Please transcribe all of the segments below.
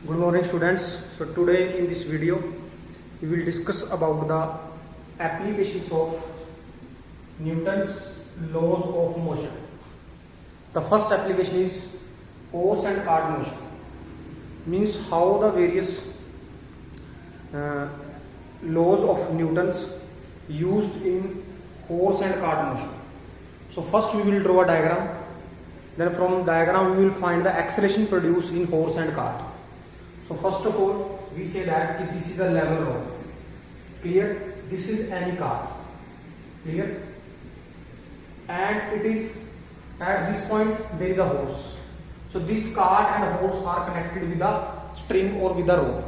Good morning students. So today in this video we will discuss about the applications of Newton's laws of motion. The first application is horse and cart motion. Means how the various laws of Newton's used in horse and cart motion. So first we will draw a diagram. Then from diagram we will find the acceleration produced in horse and cart. So first of all we say that this is a level road. Clear? This is any cart. Clear? And it is at this point there is a horse. So this cart and horse are connected with a string or with a rope.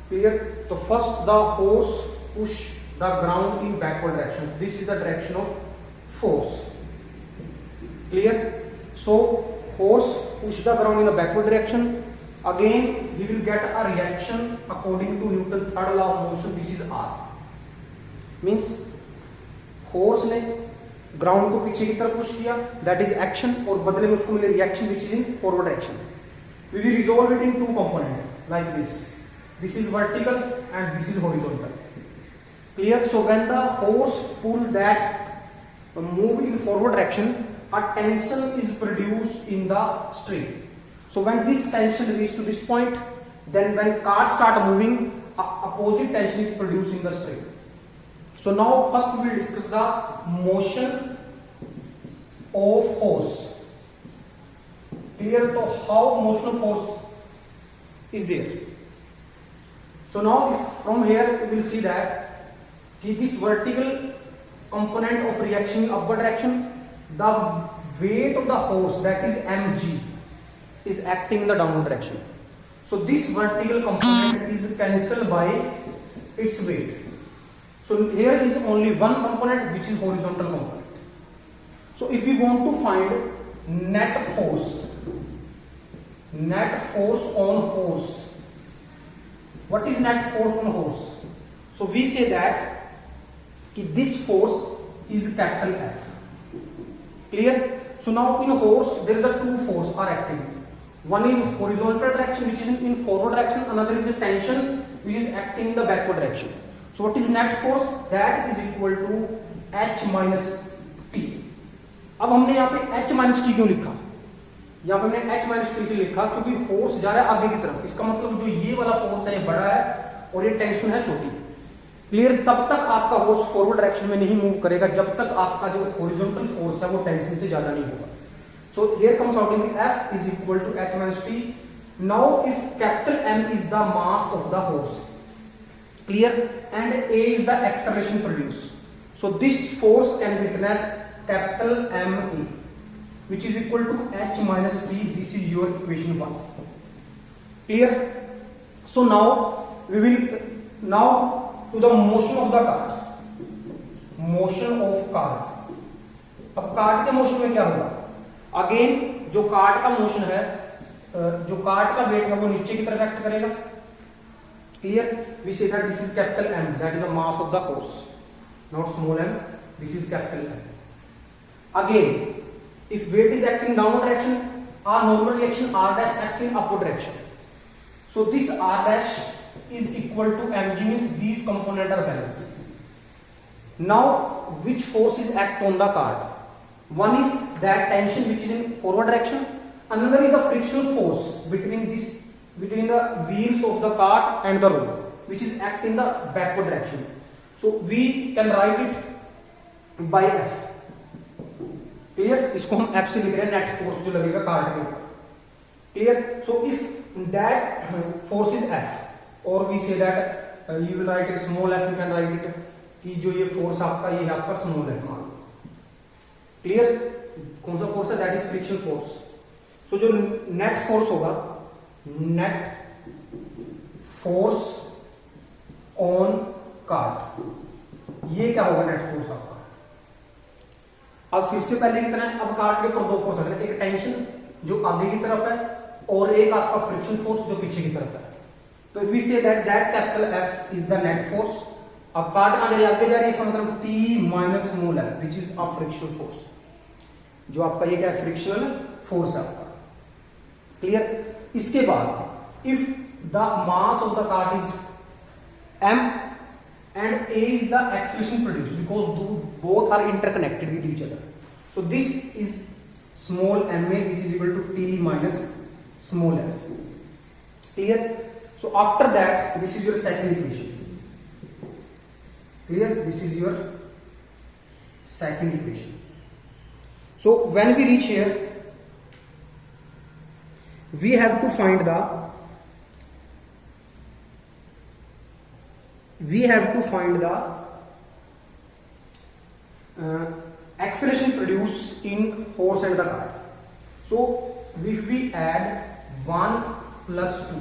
Clear? So first the horse push the ground in backward direction. This is the direction of force. Clear? So horse push the ground in the backward direction. Again he will get a reaction according to Newton's third law of motion. This is R. Means horse ने ground को पीछे की तरफ push किया, that is action, और बदले में उसको मिले reaction which is in forward direction. We will resolve it in two component like this. This is vertical and this is horizontal. Clear? So when the horse pull that move in forward direction, a tension is produced in the string. So when this tension reaches to this point, then when cart start moving, opposite tension is produced in the string. So now first we will discuss the motion of horse. Clear? So how motion of horse is there? So now if from here we will see that this vertical component of reaction in upward direction, the weight of the horse, that is mg, is acting in the downward direction. So this vertical component is cancelled by its weight. So here is only one component which is horizontal component. So if we want to find net force on horse, what is net force on horse? So we say that this force is capital F. Clear? So now in horse there is a two force are acting. One is horizontal direction which is in forward direction, another is a tension which is acting in the backward direction. So what is net force? That is equal to H minus T. अब हमने यहाँ पे H minus T क्यों लिखा? यहाँ पे हमने H minus T से लिखा क्योंकि फोर्स जा रहा है आगे की तरफ. इसका मतलब जो ये वाला फोर्स है ये बड़ा है और ये टेंशन है छोटी. क्लियर? तब तक आपका फोर्स फॉरवर्ड डायरेक्शन में नहीं मूव करेगा जब तक आपका जो हॉरिजॉन्टल फोर्स है वो टेंशन से ज्यादा नहीं होगा. So here comes out in F is equal to H minus T. Now if capital M is the mass of the horse, clear, and A is the acceleration produced, so this force can be written as capital M A, which is equal to H minus T. This is your equation 1. Clear? So now we will now to the motion of the cart. Motion of cart. अब cart के motion में क्या होगा? Again जो cart का motion है, जो cart का वेट है वो नीचे की तरफ एक्ट करेगा. Clear? We say that this is capital M, that is the mass of the horse, not small m. This is capital M. Again, if weight is acting downward direction, our normal reaction R dash acting upward direction. So this R dash is equal to mg, means these components are balanced. Now, which force is act on the cart? One is that tension which is in forward direction. Another is a frictional force between the wheels of the cart and the road, which is act in the backward direction. So we can write it by F. Clear? इसको हम F से लिख रहे हैं, net force जो लगेगा cart के ऊपर. Clear? So if that force is F, or we say that you will write it small f, you can write it कि जो ये फोर्स आपका ये आपका स्मॉल f मान लो. क्लियर? कौन सा फोर्स है? That is friction force. So जो नेट फोर्स होगा, नेट फोर्स ऑन कार्ट, ये क्या होगा? नेट फोर्स आपका. अब फिर से पहले की तरह अब कार्ट के ऊपर दो फोर्स है, एक टेंशन जो आगे की तरफ है और एक आपका फ्रिक्शन फोर्स जो पीछे की तरफ है. तो if we say that capital F is the net force. अब कार्ट आगे जा रही है, इसका मतलब T minus small f which is a frictional force. जो आपका ये क्या है? फ्रिक्शनल फोर्स है आपका. क्लियर? इसके बाद if the mass of the cart is m and A is the acceleration produced, because both are interconnected with each other. So this is small ma, which is equal to T minus small f. Clear? So after that, this is your second equation. Clear? This is your second equation. So when we reach here, we have to find the acceleration produced in horse and the cart. So if we add 1 plus 2,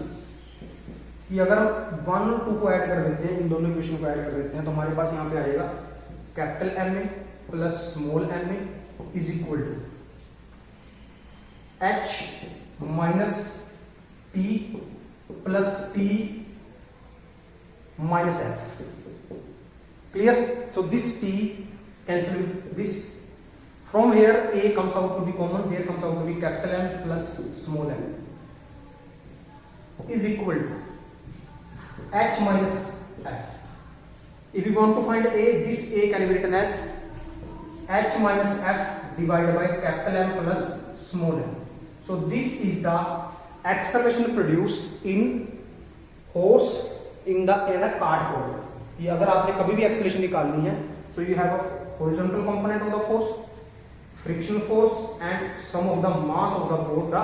कि अगर हम 1 और 2 को add कर देते हैं, इन दोनों equation को ऐड कर देते हैं, तो हमारे पास यहाँ पे आएगा capital M A plus small m a is equal to H minus T plus T minus f. Clear? So this t cancel with this. From here a comes out to be common, here comes out to be capital M plus small m is equal to h minus f. If you want to find a, this a can be written as h minus f divided by capital M plus small m. So this is the acceleration produced in horse in a cart problem. ये अगर आपने कभी भी acceleration निकालनी है, so you have a horizontal component of the force, friction force, and sum of the mass of the both the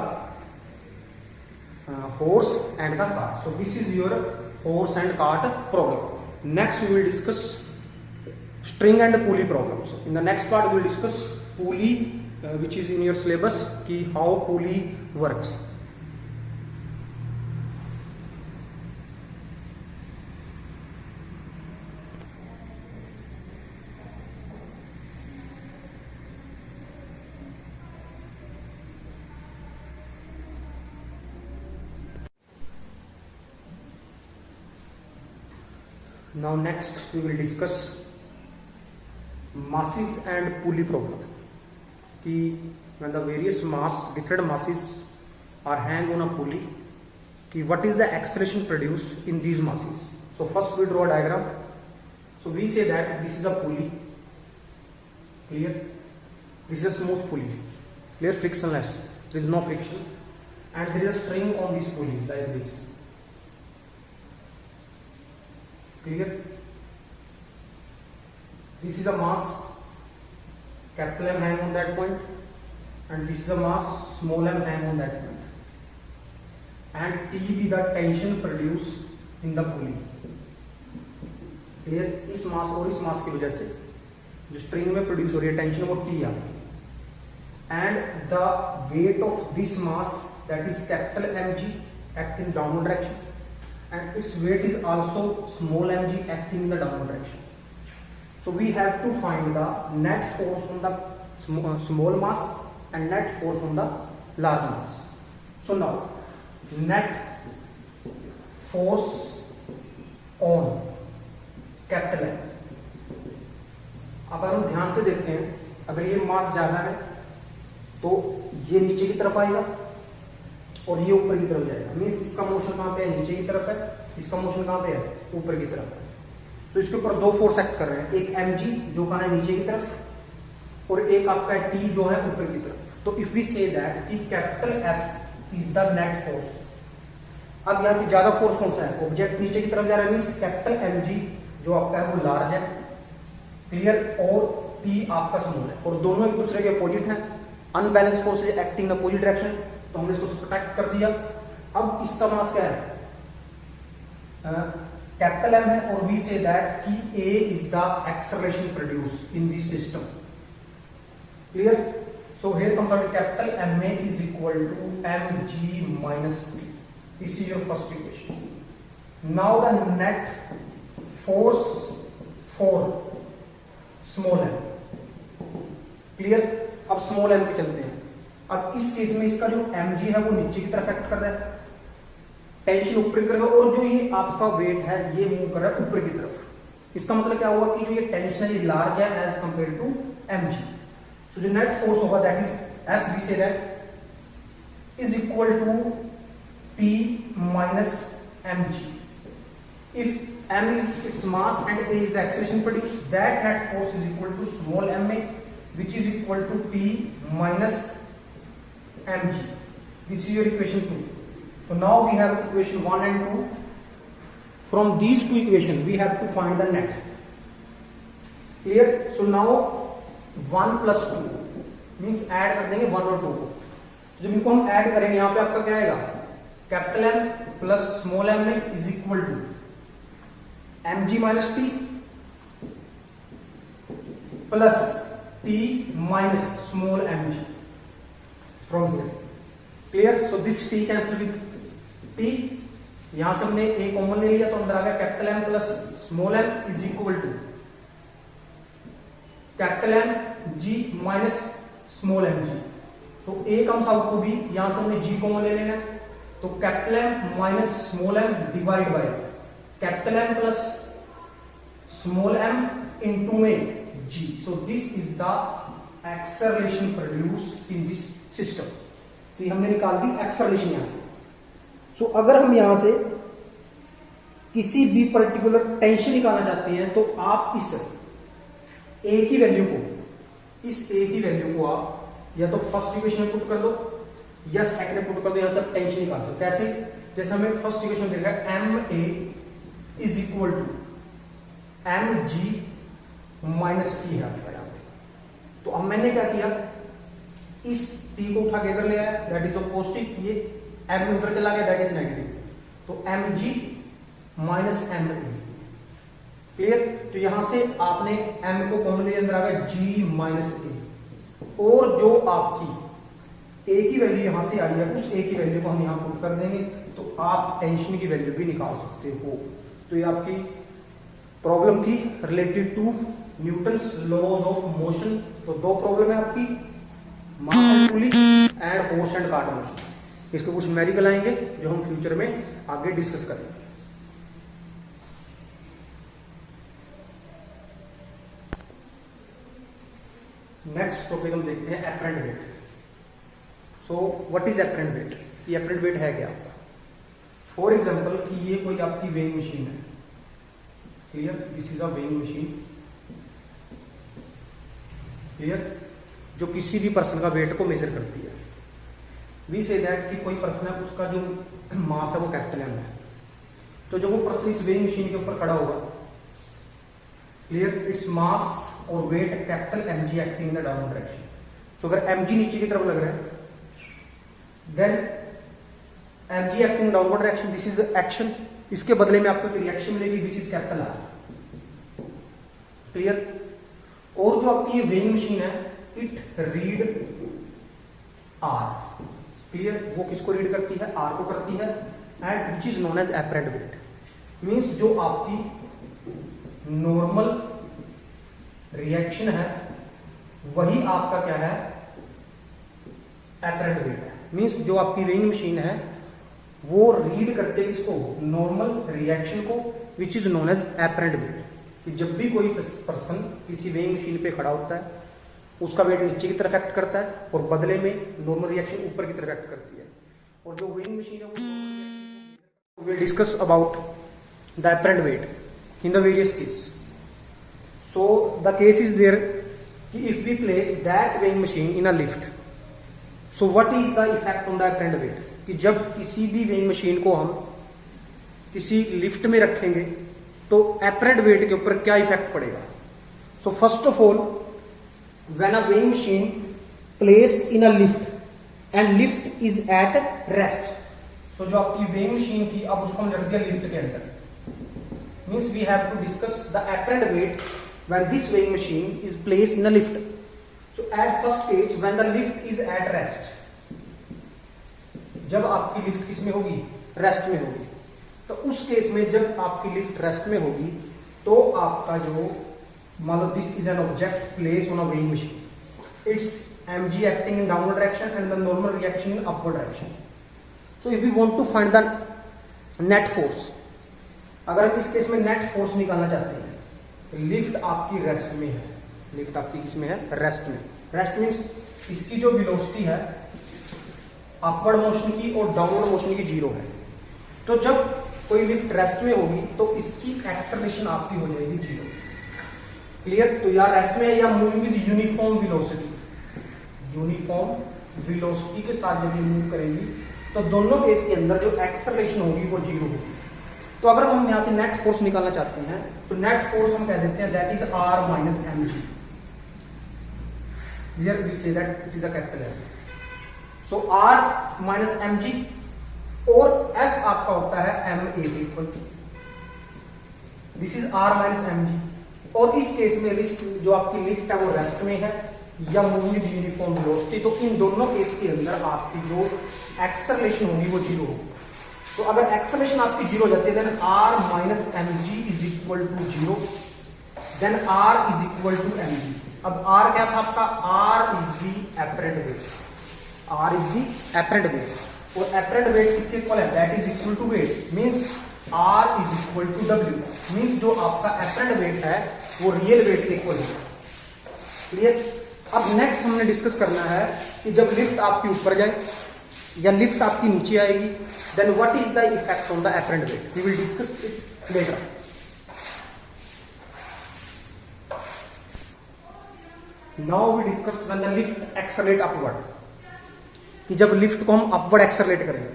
horse and the cart. So this is your horse and cart problem. Next we will discuss string and pulley problems. In the next part we will discuss pulley, which is in your syllabus, कि how pulley works. Now next we will discuss masses and pulley problem. कि when the various different masses are hang on a pulley, कि what is the acceleration produced in these masses. So first we draw a diagram. So we say that this is a pulley. Clear? This is a smooth pulley. Clear? Frictionless. There is no friction, and there is a string on this pulley like this. Clear? This is a mass, capital M hang on that point, and this is a mass, small m hang on that point, and T be the tension produced in the pulley. Clear? इस मास और इस मास की वजह से जो string में produce हो रही है टेंशन वो T आ, and the weight of this mass, that is capital Mg, act in downward direction, and its weight is also small mg acting in the downward direction. So we have to find the net force on the small mass and net force on the large mass. So now net force on capital M. अगर हम ध्यान से देखते हैं, अगर ये मास ज्यादा है तो ये नीचे की तरफ आएगा और ये ऊपर की तरफ जाएगा. मीन्स इसका मोशन कहां पे है? नीचे की तरफ है. इसका मोशन कहां पे है? ऊपर की तरफ है. तो इसके ऊपर दो फोर्स एक्ट कर रहे हैं, एक mg जो कहां है? नीचे की तरफ, और एक आपका t जो है ऊपर की तरफ. तो इफ वी से दैट कि capital F is the net force. अब यहाँ पे ज्यादा फोर्स कौन सा है? ऑब्जेक्ट नीचे की तरफ जा रहा है, मीन्स कैपिटल mg जो आपका है वो लार्ज है. क्लियर? और t आपका स्मॉल है, और दोनों एक दूसरे के अपोजिट हैं. Unbalance force is acting in opposite direction, तो हमने इसको सब्ट्रैक्ट कर दिया. अब इसका मास क्या है? कैपिटल M है, और वी से दैट कि A is the acceleration produce in this system. Clear? So here comes out capital Ma is equal to mg minus P. This is your first equation. Now the net force for small m. Clear? अब small m पे चलते हैं. अब इस case में इसका जो mg है वो नीचे की तरफ एक्ट कर रहा है, टेंशन ऊपर की तरफ, और जो ये आपका वेट है ये मूव कर रहा है ऊपर की तरफ. इसका मतलब क्या होगा कि जो ये टेंशन है ये लार्ज है as compare to mg. So जो नेट फोर्स होगा that is F, we say that is equal to T minus mg. If m is its mass and a is the acceleration produced, that net force is equal to small ma, which is equal to T minus mg. This is your equation 2. So now we have equation 1 and 2. From these two equations we have to find the net. Clear? So now 1 plus 2 means add कर देंगे 1 और 2 को. जब इनको हम add करेंगे यहाँ पे आपका क्या आएगा, capital M plus small m is equal to mg minus T plus t minus small mg from here. Clear? So this t cancel with t, यहां से हमने a कॉमन ले लिया तो अंदर आ गया capital M plus small m is equal to capital M g minus small mg. So a comes out to be, यहां से हमने g कॉमन ले लेना है तो capital M minus small m divide by capital M plus small m into में g. So this is the acceleration produced in this system. तो ये हमने निकाल दी एक्सेलरेशन यहां से. सो अगर हम यहां से किसी भी पर्टिकुलर टेंशन निकालना चाहते हैं तो आप इस a की वैल्यू को, इस a की वैल्यू को आप या तो फर्स्ट इक्वेशन में पुट कर दो या सेकंड में पुट कर दो. यहां से टेंशन निकाल दो. कैसे? जैसे हमें फर्स्ट इक्वेशन देगा ma is equal to mg minus T है आपका यहां पे. तो अब मैंने क्या किया, इस t को उठा के इधर ले आया, दैट इज पॉजिटिव. ये m उधर चला गया, दैट इज नेगेटिव. तो mg माइनस ma. क्लियर? तो यहां से आपने m को कॉमन ले अंदर आ गया g माइनस a, और जो आपकी a की वैल्यू यहां से आई है उस a की वैल्यू को हम यहां पुट कर देंगे तो आप टेंशन की वैल्यू भी निकाल सकते हो. तो ये आपकी प्रॉब्लम थी related to Newton's laws of motion. तो दो प्रॉब्लम है आपकी, mass and pulley and horse and cart motion. इसके कुछ न्यूमेरिकल आएंगे जो हम फ्यूचर में आगे डिस्कस करेंगे. नेक्स्ट टॉपिक हम देखते हैं apparent wait. So what is apparent wait? ये एपरेंट वेट है क्या आपका? फॉर एग्जांपल कि ये कोई आपकी वेइंग मशीन है. Clear? This is a weighing machine. Clear? जो किसी भी पर्सन का वेट को मेजर करती है. वी से दैट कि कोई पर्सन है, उसका जो मास है वो कैपिटल M है. तो जो वो पर्सन इस वेइंग मशीन के ऊपर खड़ा होगा, क्लियर, इट्स मास और weight capital mg acting in the downward direction. So अगर mg नीचे की तरफ लग रहा है then mg acting downward direction, this is action. इसके बदले में आपको एक रिएक्शन मिलेगी which is capital R. Clear? और जो आपकी ये वेइंग मशीन है इट रीड R. क्लियर? वो किसको रीड करती है? R को करती है. And which is known as apparent weight. Means जो आपकी नॉर्मल रिएक्शन है वही आपका क्या है? एपरेंट वेट है. मींस जो आपकी वेइंग मशीन है वो रीड करते हैं इसको, नॉर्मल रिएक्शन को, which is known as apparent weight. कि जब भी कोई पर्सन किसी वेइंग मशीन पे खड़ा होता है उसका वेट नीचे की तरफ एक्ट करता है और बदले में नॉर्मल रिएक्शन ऊपर की तरफ एक्ट करती है. और जो वेइंग मशीन है वो will discuss about the apparent wait in the various case. So the case is there if we place that weighing machine in a lift, so what is the effect on the apparent weight? कि जब किसी भी weighing machine को हम किसी lift में रखेंगे तो apparent weight के ऊपर क्या इफेक्ट पड़ेगा. So first of all, when a weighing machine placed in a lift and lift is at rest, so जो आपकी weighing machine थी अब उसको हम रख दिया लिफ्ट के अंदर. Means we have to discuss the apparent weight when this weighing machine is placed in a lift. So at first case when the lift is at rest, जब आपकी लिफ्ट किस में होगी? रेस्ट में होगी. तो उस केस में जब आपकी लिफ्ट रेस्ट में होगी तो आपका जो मान लो this is an object place on a weighing machine, it's mg acting in downward direction and the normal reaction in upward direction. So if we want to find the net force, अगर हम इस case में net force निकालना चाहते हैं तो lift आपकी rest में है. लिफ्ट आपकी किसमें है? रेस्ट में. रेस्ट मीन्स इसकी जो वेलोसिटी है अपवर्ड मोशन की और डाउनवर्ड मोशन की जीरो है. तो जब कोई लिफ्ट रेस्ट में होगी तो इसकी एक्सेलरेशन आपकी हो जाएगी 0। क्लियर? तो या रेस्ट में या moving with uniform velocity, uniform velocity के साथ जब ये मूव करेंगी तो दोनों केस के अंदर जो एक्सेलरेशन होगी वो 0 होगी। तो अगर हम यहां से नेट फोर्स निकालना चाहते हैं तो नेट फोर्स हम कह देते हैं that is R minus mg। Here we say that it is a capital F. So R minus mg और F आपका होता है ma के equal. This is R minus mg। और इस केस में लिस्ट जो आपकी लिफ्ट है वो रेस्ट में है या मूविंग विद यूनिफॉर्म वेलोसिटी, तो इन दोनों केस के अंदर आपकी जो एक्सेलरेशन होगी वो 0 होगी। तो अगर एक्सेलरेशन आपकी 0 हो जाती है then R minus mg is equal to 0, then R is equal to mg। अब R क्या था आपका? R is the apparent weight, R is the apparent weight और एपरेंट वेट किसके इक्वल है? That is equal to weight means R is equal to W means जो आपका एपरेंट वेट है वो रियल वेट के इक्वल है। क्लियर? अब नेक्स्ट हमने डिस्कस करना है कि जब लिफ्ट आपकी ऊपर जाए या लिफ्ट आपकी नीचे आएगी then what is the effect on the apparent weight. We will discuss it later. Now we discuss when the lift accelerate upward, कि जब लिफ्ट को हम अपवर्ड एक्सेलरेट करेंगे।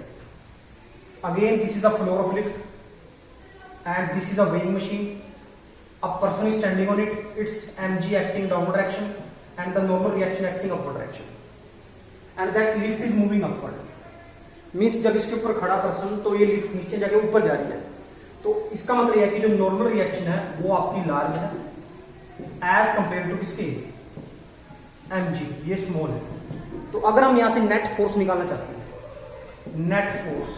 Again this is the floor of lift and this is a weighing machine, a person is standing on it, it's mg acting downward direction and the normal reaction acting upward direction and that lift is moving upward means जब इसके ऊपर खड़ा person तो ये lift नीचे जाके ऊपर जा रही है, तो इसका मतलब यह है कि जो नॉर्मल रिएक्शन है वो आपकी लार्ज है एज कंपेयर टू किसके? mg, ये स्मॉल है। तो अगर हम यहां से नेट फोर्स निकालना चाहते हैं, net force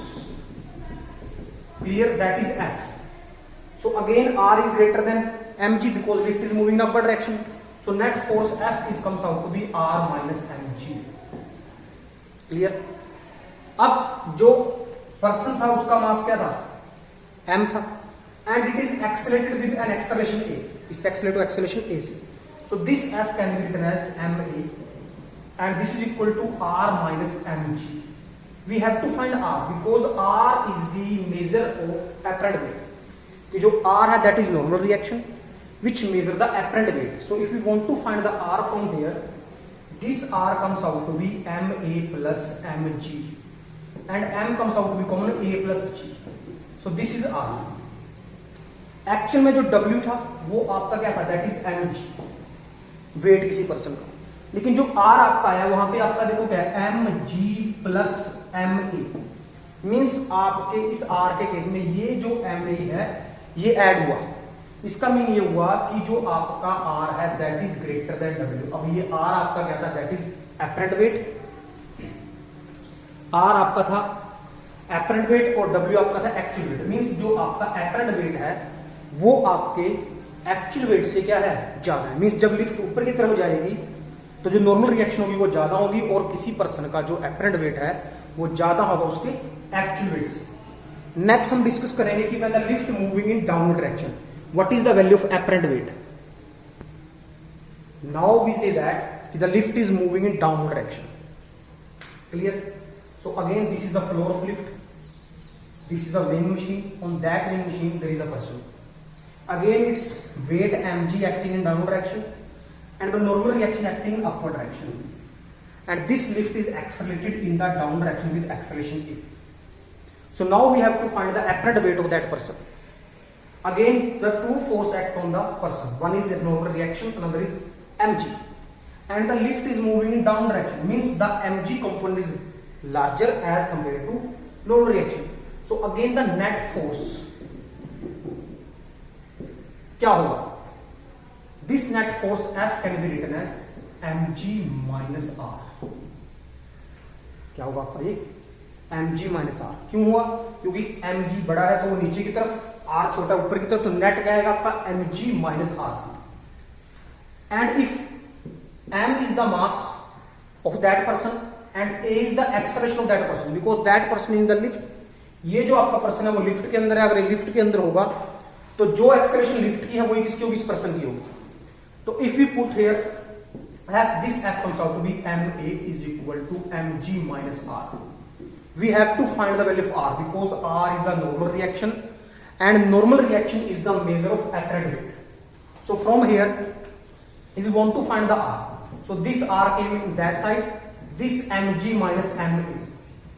clear that is F। So again R is greater than mg because lift is moving in upward direction. So net force F is comes out to be R minus mg। Clear? अब जो person था उसका मास क्या था? m था and it is accelerated with an acceleration a, is accelerated to acceleration a से। So this F can be written as ma and this is equal to R minus mg। We have to find R because R is the measure of apparent weight, कि जो R है that is normal reaction which measure the apparent weight। So if we want to find the R from here, this R comes out to be ma plus mg and m comes out to be common a plus g। So this is R। Actual में जो W था वो आपका क्या था? That is mg, wait किसी person का। लेकिन जो R आपका आया वहां पे आपका देखो क्या है? mg प्लस ma मीन्स आपके इस R के केस में ये जो ma है ये ऐड हुआ। इसका मीन ये हुआ कि जो आपका R है that is greater than W। अब ये R आपका क्या था? That is apparent weight. R आपका था एपरेंट वेट और W आपका था एक्चुअल वेट। मींस जो आपका एपरेंट वेट है वो आपके एक्चुअल वेट से क्या है? ज्यादा है। मींस जब लिफ्ट ऊपर की तरफ जाएगी तो जो नॉर्मल रिएक्शन होगी वो ज्यादा होगी और किसी पर्सन का जो एपरेंट वेट है वो ज्यादा होगा उसके एक्चुअल वेट से। नेक्स्ट हम डिस्कस करेंगे कि when the lift moving in downward direction what is the value of apparent weight। now we say that the lift is moving in downward direction। clear? so again this is the floor of lift, this is a weighing machine, on that weighing machine there is a person, again its weight mg acting in downward direction and the normal reaction acting in upward direction and this lift is accelerated in the downward direction with acceleration a। so now we have to find the apparent weight of that person। Again the two force act on the person, one is a normal reaction, another is mg and the lift is moving in down direction means the mg component is larger as compared to normal reaction। so again the net force क्या होगा? this net force F can be written as mg minus r। क्या होगा आपका ये? mg minus r। क्यों हुआ? क्योंकि mg बड़ा है तो वो नीचे की तरफ, R छोटा ऊपर की तरफ, तो नेट क्या आएगा आपका? mg minus r। and if m is the mass of that person and a is the acceleration of that person because that person in the lift। ये जो आपका पर्सन है वो लिफ्ट के अंदर है। अगर लिफ्ट के अंदर होगा तो जो एक्सेलरेशन लिफ्ट की है वही किसकी होगी? इस पर्सन की होगी। तो if we put here this F comes out to be ma is equal to mg minus r। we have to find the value of R because R is the normal reaction and normal reaction is the measure of apparent weight. So from here, if we want to find the R, so this R came in that side, this mg minus ma.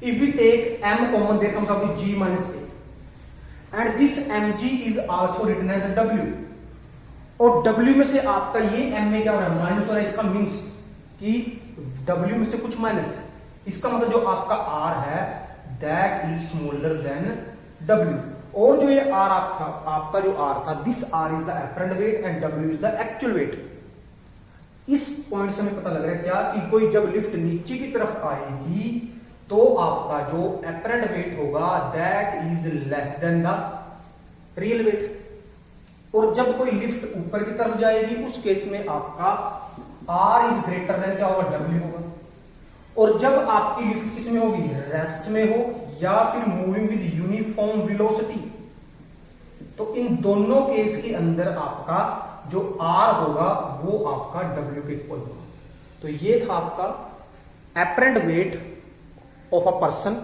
If we take m common, there comes out with g minus a, and this mg is also written as w. और w में से आपका ये m में क्या हो रहा है, माइनस हो रहा है. इसका मीन्स कि w में से कुछ माइनस है. इसका मतलब जो आपका r है that is smaller than w. और जो ये r आपका जो r था, this r is the apparent wait and w is the actual wait. इस पॉइंट से हमें पता लग रहा है क्या कि कोई जब लिफ्ट नीचे की तरफ आएगी तो आपका जो एपरेंट वेट होगा that is less than the real weight. और जब कोई लिफ्ट ऊपर की तरफ जाएगी उस केस में आपका R इज ग्रेटर देन क्या होगा, W होगा. और जब आपकी लिफ्ट किस में होगी, रेस्ट में हो या फिर मूविंग विद यूनिफॉर्म वेलोसिटी, तो इन दोनों केस के अंदर आपका जो R होगा वो आपका W के इक्वल होगा. तो ये था आपका apparent weight of a person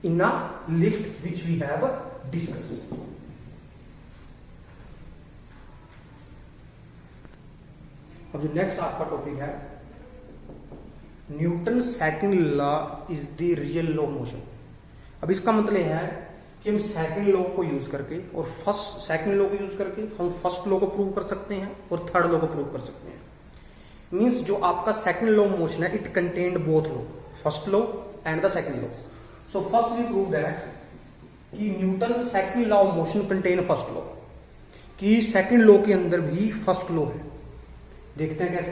in a lift which we have discussed. अब जो नेक्स्ट आपका टॉपिक है, Newton second law is the real law of motion. अब इसका मतलब है कि हम सेकंड लॉ को यूज करके और सेकंड लॉ को यूज करके हम फर्स्ट लॉ को प्रूव कर सकते हैं और थर्ड लॉ को प्रूव कर सकते हैं. मींस जो आपका सेकंड लॉ ऑफ मोशन है, it contained both law, first law and the second law. So first we prove that कि Newton second law of motion contain first law, कि second law के अंदर भी फर्स्ट लॉ है. देखते हैं कैसे.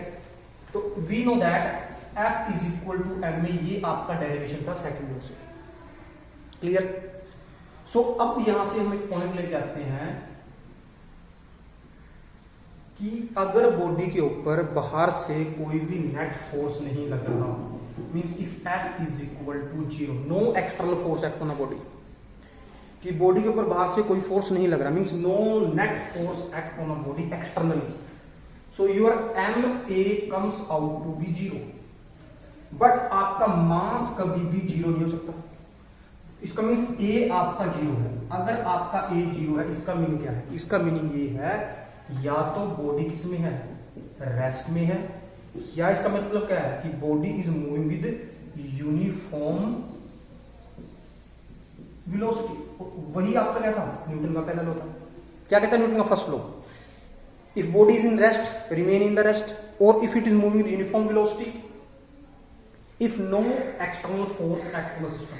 तो we know that F is equal to M A, ये आपका डेरिवेशन था सेकंड लॉ से. क्लियर. सो अब यहां से हम एक पॉइंट लेके आते हैं कि अगर बॉडी के ऊपर बाहर से कोई भी नेट फोर्स नहीं लग रहा, means if F is equal to 0, no external force act on a body, कि बॉडी के ऊपर बाहर से कोई फोर्स नहीं लग रहा, means no net force act on a body externally. So your ma comes out to be 0, but आपका मास कभी भी 0 नहीं हो सकता. इसका मीन्स a आपका 0 है. अगर आपका a 0 है, इसका मीनिंग क्या है, इसका मीनिंग ये है या तो बॉडी किस में है, रेस्ट में है, या इसका मतलब क्या है कि body is moving with uniform velocity. वही आपका क्या था, न्यूटन का पहला लॉ था. क्या कहता है न्यूटन का first law, if body is in rest, remain in the rest, or if it is moving with uniform velocity, if no external force act on the system.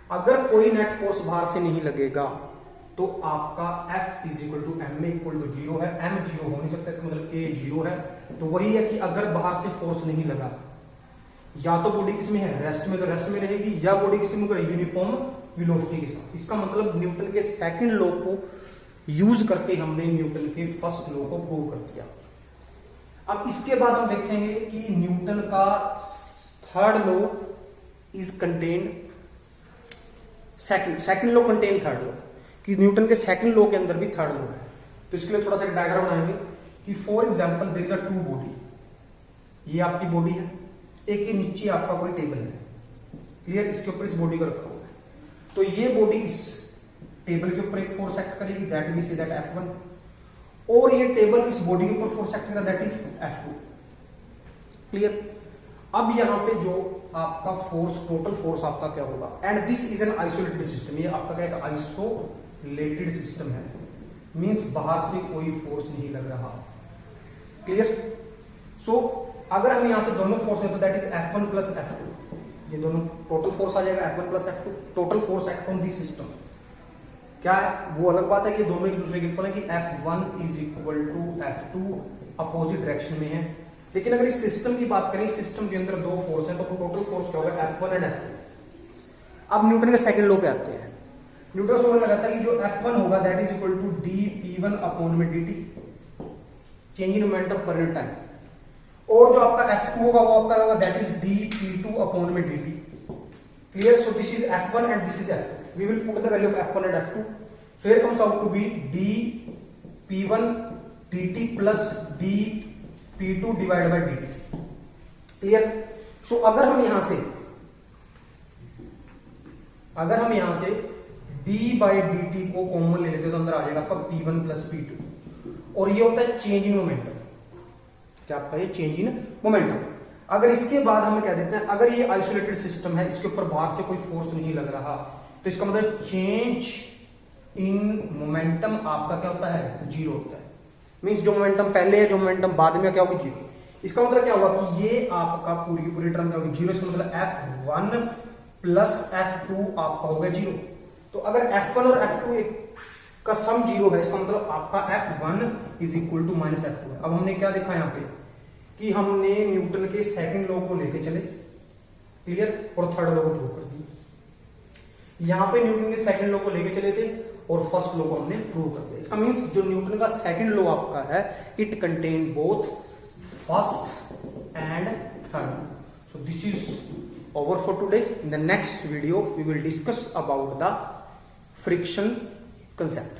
अगर कोई नेट फोर्स बाहर से नहीं लगेगा तो आपका F is equal to M equal to 0 है. M 0 हो नहीं सकता, इसका मतलब A 0 है. तो वही है कि अगर बाहर से फोर्स नहीं लगा, या तो बॉडी किस में है, रेस्ट में, तो रेस्ट में रहेगी, या बॉडी किस में करेगी, यूनिफॉर्म वेलोसिटी के साथ. इसका मतलब न्यूटन के सेकंड लॉ को यूज करके हमने न्यूटन के फर्स्ट लॉ को प्रूव कर दिया. अब इसके बाद हम देखेंगे कि न्यूटन का third law is contained second law contain third law, कि न्यूटन के सेकंड लॉ के अंदर भी थर्ड लॉ है. तो इसके लिए थोड़ा सा डायग्राम बनाएंगे कि for example there is a two body. ये आपकी बॉडी है, एक के नीचे आपका कोई टेबल है. क्लियर. इसके ऊपर इस बॉडी को रखा हुआ है. तो ये बॉडी इस टेबल के ऊपर एक फोर्स एक्ट करेगी, that we say that F1, और ये टेबल इस बॉडी के ऊपर फोर्स एक्ट करेगा, दैट इज F2. क्लियर. अब यहां पे जो आपका फोर्स, टोटल फोर्स आपका क्या होगा, and this is an isolated system. ये आपका क्या है, आइसोलेटेड सिस्टम है, मींस बाहर से कोई फोर्स नहीं लग रहा. क्लियर. सो अगर हम यहां से दोनों फोर्स है तो that is F1 plus F2. ये दोनों टोटल फोर्स आ जाएगा F1 plus F2. Total force act on this system. क्या है, वो अलग बात है कि दोनों एक दूसरे के इक्वल है, कि F1 is equal to F2 opposite direction में है. लेकिन अगर इस सिस्टम की बात करें, सिस्टम के अंदर दो फोर्स हैं, तो टोटल फोर्स क्या होगा, F1 एंड F2. अब न्यूटन के सेकंड लॉ पे आते हैं. न्यूटन लॉ में लगाता है कि जो F1 होगा that is equal to dP1 upon में dt, चेंज इन मोमेंटम पर टाइम. और जो आपका F2 होगा वो आपका होगा दैट इज dP2 अपॉन में dt. Clear. So this is F1 and this is F2. We will put the value of F1 and F2. So here comes out to be dP1 dt plus dP2 divided by dt. Clear. So अगर हम यहां से d/dt को common ले लेते तो अंदर आ जाएगा आपका p1 प्लस p2 और ये होता है चेंज इन मोमेंटम। क्या आपका ये चेंज इन मोमेंटम। अगर इसके बाद हम कह देते हैं अगर ये आइसोलेटेड सिस्टम है, इसके ऊपर बाहर से कोई फोर्स नहीं लग रहा, तो इसका मतलब चेंज इन मोमेंटम आपका क्या होता है, जीरो होता है। मींस जो मोमेंटम पहले है, जो मोमेंटम बाद में क्या होगी, जीरो। इसका मतलब क्या हुआ कि ये आपका पूरी की पूरी टर्म क्या होगी, जीरो। इसका मतलब F1 प्लस F2 आपका होगा जीरो। तो अगर F1 और F2 का सम जीरो है, इसका मतलब आपका F1 is equal to minus F2 है। अब हमने क्या देखा यहाँ पे कि हमने न्यूटन के सेकंड लॉ को लेके चले, क्लियर, और थर्ड लॉ को प्रूव कर दिया। यहां पे न्यूटन के सेकंड लॉ को लेके चले थे और फर्स्ट लॉ को हमने प्रूव कर दिया। इसका मींस जो न्यूटन का सेकंड लॉ आपका है, it contain both first and third. So this is over for today. In the next video we will discuss about the friction concept.